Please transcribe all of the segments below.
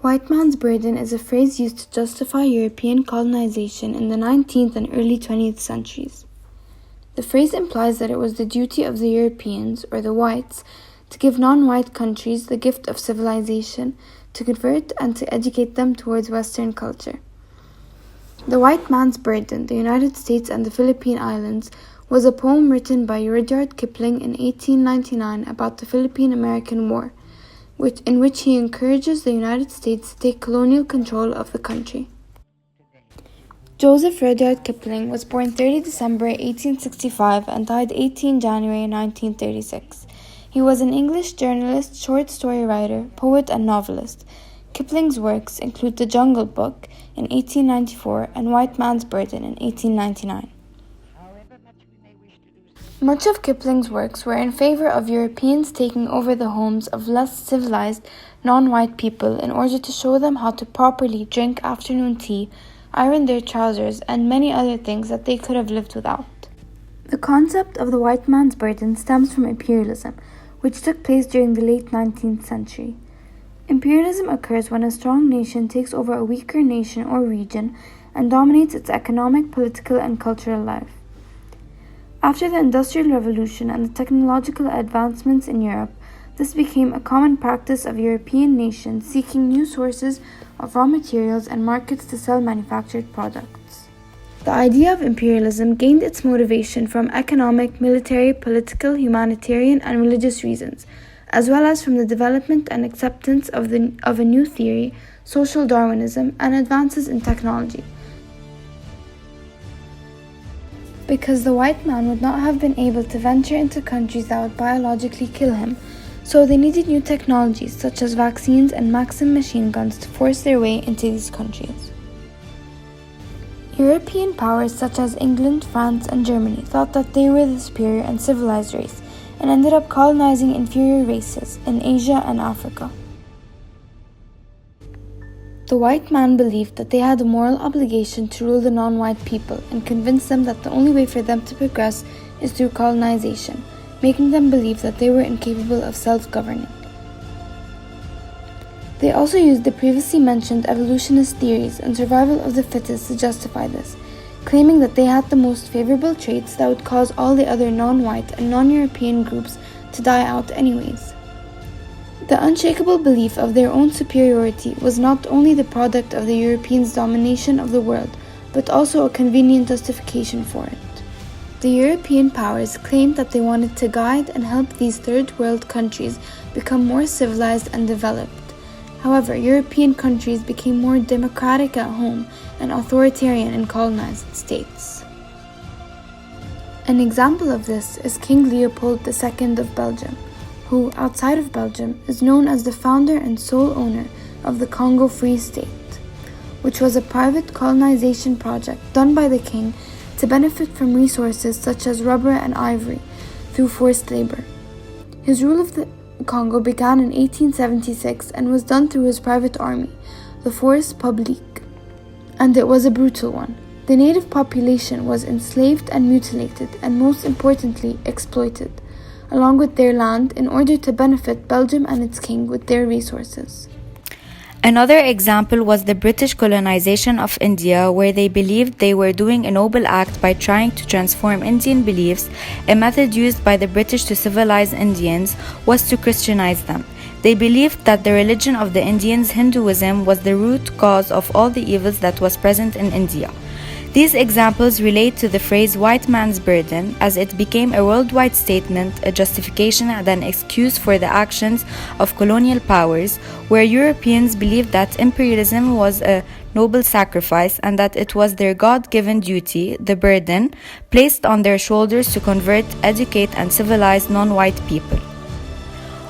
White man's burden is a phrase used to justify European colonization in the 19th and early 20th centuries. The phrase implies that it was the duty of the Europeans, or the whites, to give non-white countries the gift of civilization, to convert and to educate them towards Western culture. The White Man's Burden, the United States and the Philippine Islands, was a poem written by Rudyard Kipling in 1899 about the Philippine-American War, in which he encourages the United States to take colonial control of the country. Joseph Rudyard Kipling was born 30 December 1865 and died 18 January 1936. He was an English journalist, short story writer, poet, and novelist. Kipling's works include The Jungle Book in 1894 and White Man's Burden in 1899. Much of Kipling's works were in favor of Europeans taking over the homes of less civilized, non-white people in order to show them how to properly drink afternoon tea, iron their trousers, and many other things that they could have lived without. The concept of the white man's burden stems from imperialism, which took place during the late 19th century. Imperialism occurs when a strong nation takes over a weaker nation or region and dominates its economic, political, and cultural life. After the Industrial Revolution and the technological advancements in Europe, this became a common practice of European nations seeking new sources of raw materials and markets to sell manufactured products. The idea of imperialism gained its motivation from economic, military, political, humanitarian, and religious reasons, as well as from the development and acceptance of a new theory, social Darwinism, and advances in technology. Because the white man would not have been able to venture into countries that would biologically kill him, so they needed new technologies such as vaccines and Maxim machine guns to force their way into these countries. European powers such as England, France, and Germany thought that they were the superior and civilized race, and ended up colonizing inferior races in Asia and Africa. The white man believed that they had a moral obligation to rule the non-white people and convinced them that the only way for them to progress is through colonization, making them believe that they were incapable of self-governing. They also used the previously mentioned evolutionist theories and survival of the fittest to justify this, claiming that they had the most favorable traits that would cause all the other non-white and non-European groups to die out anyways. The unshakable belief of their own superiority was not only the product of the Europeans' domination of the world, but also a convenient justification for it. The European powers claimed that they wanted to guide and help these third world countries become more civilized and developed. However, European countries became more democratic at home and authoritarian in colonized states. An example of this is King Leopold II of Belgium, who, outside of Belgium, is known as the founder and sole owner of the Congo Free State, which was a private colonization project done by the king to benefit from resources such as rubber and ivory through forced labor. His rule of the Congo began in 1876 and was done through his private army, the Force Publique, and it was a brutal one. The native population was enslaved and mutilated, and most importantly, exploited, along with their land, in order to benefit Belgium and its king with their resources. Another example was the British colonization of India, where they believed they were doing a noble act by trying to transform Indian beliefs. A method used by the British to civilize Indians was to Christianize them. They believed that the religion of the Indians, Hinduism, was the root cause of all the evils that was present in India. These examples relate to the phrase white man's burden, as it became a worldwide statement, a justification and an excuse for the actions of colonial powers, where Europeans believed that imperialism was a noble sacrifice and that it was their God-given duty, the burden, placed on their shoulders to convert, educate, and civilize non-white people.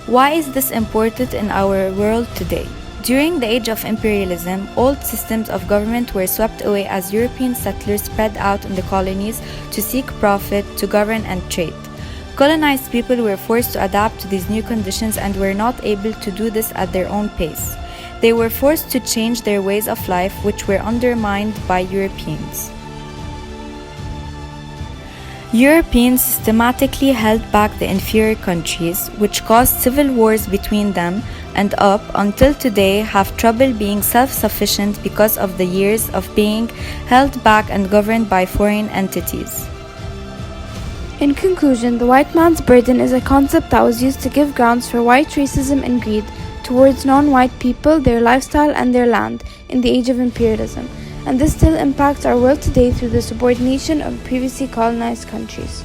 Why is this important in our world today? During the age of imperialism, old systems of government were swept away as European settlers spread out in the colonies to seek profit, to govern and trade. Colonized people were forced to adapt to these new conditions and were not able to do this at their own pace. They were forced to change their ways of life, which were undermined by Europeans. Europeans systematically held back the inferior countries, which caused civil wars between them, and up until today have trouble being self-sufficient because of the years of being held back and governed by foreign entities. In conclusion, the white man's burden is a concept that was used to give grounds for white racism and greed towards non-white people, their lifestyle, and their land in the age of imperialism, and this still impacts our world today through the subordination of previously colonized countries.